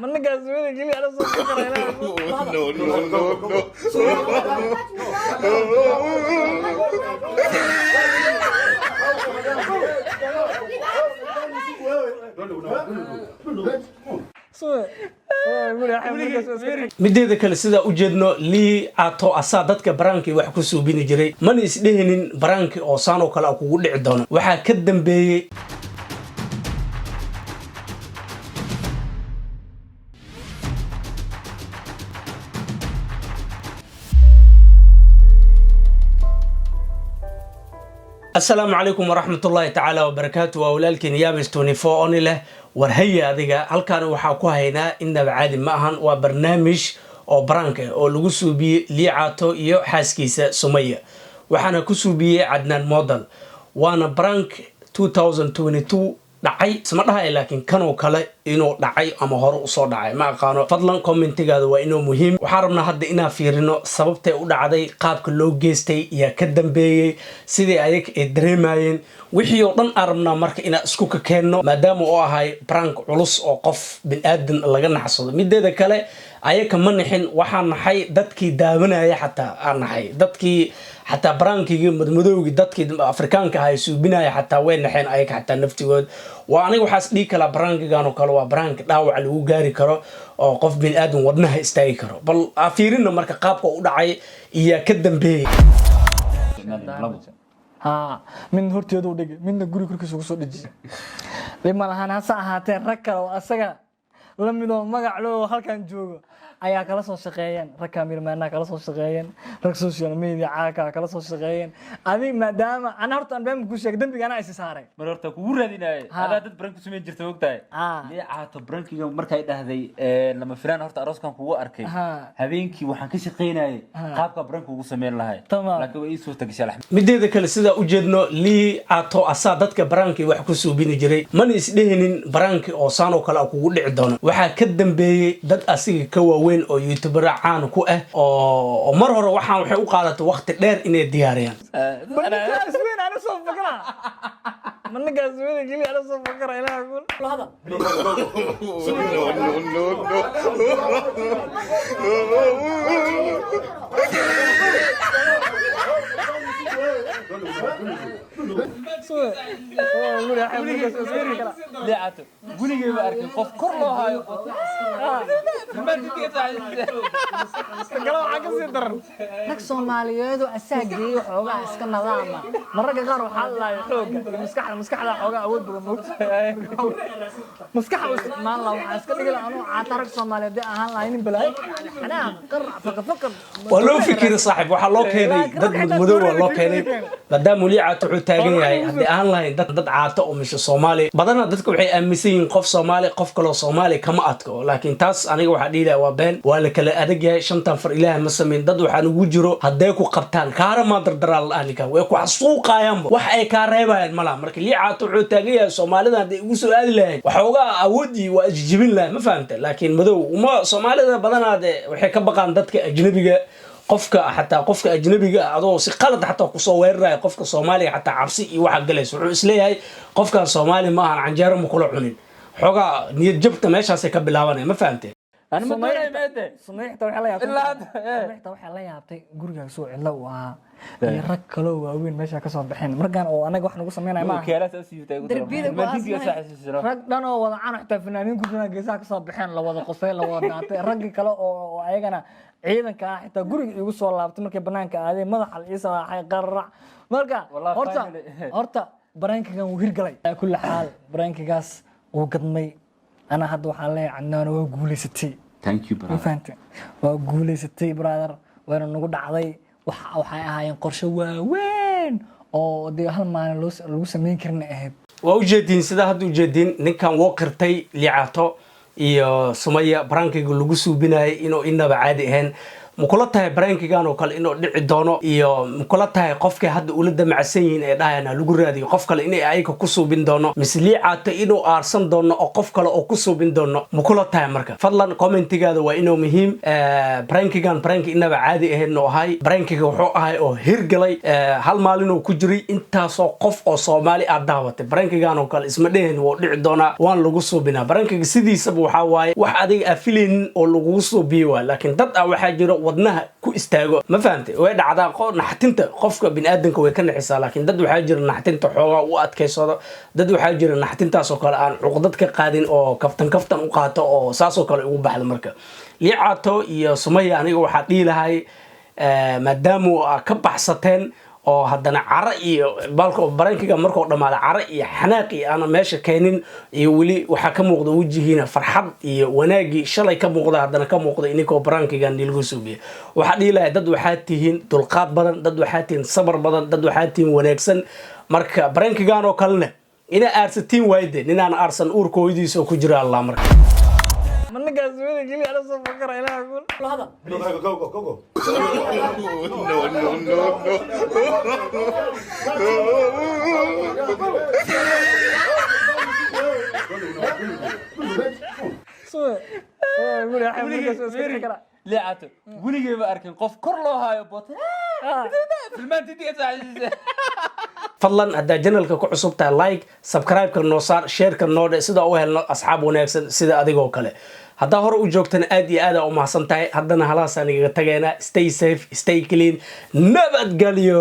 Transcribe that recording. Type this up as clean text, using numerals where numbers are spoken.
Manigaas weyn geli ana soo fikirayna. mideeda kale sida u jeedno lii aato asaa dadka baraanki wax ku suubini jiray man isdhehinin baraanki oo saan oo kale kugu dhici doono waxa ka dambeeyay السلام عليكم ورحمة الله تعالى وبركاته وأولادكن يابس 24 له ورهيا adiga halkan waxa ku haynaa inaba caadi ma ahan waa barnaamij oo brank oo lagu suubiyay liicaato iyo xaaskiisa Sumaya waxaana ku suubiyay Adnan Model waana brank 2022 dhacay isma dhahay laakiin kanoo kale inuu dhacay ama hore u soo dhacay ma aqaano fadlan commentigaada waa inuu muhiim waxa rabnaa hadda inaan fiirino sababta u dhacday qaabka loo geystay iyo ka dambeeyay sidii ay dareemayeen wixii oo dhan arabna marka ina isku ka keenno maadaama oo ahay prank culus oo qof bin aadan laga naxsado mideeda kale ayaka ma nixin waxa naxay dadkii daawanaya xataa aan naxay dadkii حتى برانكي مدمدوغي دادكي افريكانكا هاي سوبينايا حتى وين نحين ايك حتى نفتيغود وانيغ waxaas dhigi kala brankigan oo kale waa brank dhaawac lagu gaari karo oo qof bin aadan wadnaha istaagi karo bal afiirina marka qaabka u dhacay iyo ka dambeeyay min horteedu dhigay midna guri kurkiisa ugu soo dhijiyay lima lahaan hasa ahaatee rag kale oo asaga la midoo magac loo halkan joogo ayaa kala soo shaqeeyeen rag kaamiraamaana kala soo shaqeeyeen rag social media caaka kala soo shaqeeyeen adiga maadaama ana horta aan baan ku sheegay dambiga ana is saaray mar horta kugu raadinay hada dad brank sumay jirta ogtahay liicaato brankiga markay dhahday lama filaan horta arooskan kugu arkay habeenkii waxaan ka shaqeynayay qaabka brank ugu sameyn lahay laakiin way soo tagashay mideeda kale sida u jeedno liicaato asaa dadka branki wax ku suubini jiray man isdhehinin branki oo saan oo kale kugu dhici doono waxa ka dambeeyay dad asiga ka weyn oo youtuber caan ku ah oo mar hore waxaan waxay u qaadatay waqti dheer inay diyaariyaan manigaas weyn ana soo fikirayna manigaas weyn geli ana soo fikirayna hada liicaato guriga ba arkay qof kor loo haayo rag Soomaaliyeed oo asaageey xoogaa iska nadaama mararka qaar waxa la xooga maskaxda xoogaa awood badan moogtahay maskaxda maan la waxa iska dhigay anoo caata rag Soomaaliyeed ahaan lahayn balaay ana faqad waloo fikir saaxib waxa loo keenay dad mudmadow loo keenay maadaama liicaato wuxuu taagan yahay hadii aan lahayn dad caata oo misha Soomaali badana dadku waxay aaminsan yihiin qof Soomaali qof kale oo Soomaali kama adko laakiin taas aniga waxa dhiilaa waa been waa la kala adag yahay shantan far ilaahay ma sameyn dad waxaan ugu jiro haday ku qabtaan kaara ma dardaraal aniga way ku xasuuqayaan wax ay ka reebayaan malaha marka liicaato wuxuu taagan yahay Soomaalida haday ugu soo aadi lahayn waxooga awoodii waa jibin lahayn ma fahamtay laakiin madow uma Soomaalida badanaade waxay ka baqaan dadka ajnabiga qofka xataa qofka ajnabiga adoo si qalad xataa ku soo weeraray qofka Soomaaliga xataa cabsi iyo waxa galayso wuxuu isleeyahay qofka Soomaali ma ahan canjeero ma kula cunin xoga niyad jabta meeshaas ka bilaabanay ma fahamtay أنا ما أدري ماذا سمعت وحلا يا سمعت وحلا يا بتي جورجا سوق إلا يركلوا وين ماشي كسر بحين مرجان أو أنا واحد نقول سمعنا ما كيلا تأسيس تقول ما تيجي ساعة رجعنا وضع أنا حتى فنانين كلنا جزاك كسر بحين لو وضع قصير لو وضع رجع كلا أو أيجنا عيدا كحتى جورج يوصل الله بتمرك بنانك هذه مضح الإيسا حيقرع مرجع هرتا برانك كان وهير قلي كل حال برانك جاس وقدمي أنا هاد وحالي عنان وقولي ستي thank you brother فهمت وقولي ستي brother وأنا نقول عضي وحي هاي قرشة وين أو دي هالمان لو سمين كرنا أهب ووجدين سدا هادو جدين نكان وقرتي liicaato iyo Sumaya brankiga lagu suubinay inuu inaba caadi ahayn mukula tahay barankigan oo kale inuu dhici doono iyo mukula tahay qofka hadda ula damacsan yihiin ee dhahayna lagu raadiyo qof kale inay ayaga ku suubin doono misliicaato inuu aarsan doono oo qof kale oo ku suubin doono mukula tahay marka fadlan commentigaada waa inuu muhiim barankigan baranki inaba caadi ahayn oo ahay barankiga wuxuu ahay oo hirgalay hal maalin oo ku jiray intaasoo qof oo Soomaali ah daawatay barankigan oo kale isma dheheen wuu dhici doonaa waan lagu suubinaa barankiga sidiisaba waxa waaye wax adiga afilin oo lagu suubiyo laakiin dad waxa jiro wadnaha ku istaago ma fahamtay way dhacdaa naxtinta qofka bini'aadanka way ka naxisaa laakiin dad waxa jira naxtinta xoogaa u adkeysado dad waxa jira naxtintaas oo kale aan cuqdad ka qaadin oo kaftan u qaato oo saas oo kale ugu baxdo marka liicaato iyo Sumaya aniga waxa dhiilahay maadaama ka baxsateen oo haddana cara iyo balko barankiga markuu dhamaado cara iyo xanaaqi ana meesha keenin iyo wali waxa ka muuqda wajihiina farxad iyo wanaagi shalay ka muuqda haddana ka muuqda inkoo barankiga nilgu suubiyo waxa dhiilahay dad waxa tihiin dulqaad badan dad waxa tihiin sabar badan dad waxa tihiin wanaagsan marka barankigan oo kalena ina aarsatiin waayde ninaan aarsan uurkooydiisa ku jira Allah marka من قاعد زويني قلي أنا صوب فكر إلى أقول هذا go سوي يقول يا حبيبي ليعاتو وليجي بأركن قف كرلو هاي بوت في المنطقة دي fadlan hadda channelka ku cusub tahay like subscribe ka noo saar share ka noo dhe sida oo helno asxaab wanaagsan sida adigoo kale hadda hore u joogtana aad iyo aad u mahadsan tahay haddana halaasaan igaga tageena stay safe stay clean nabadgelyo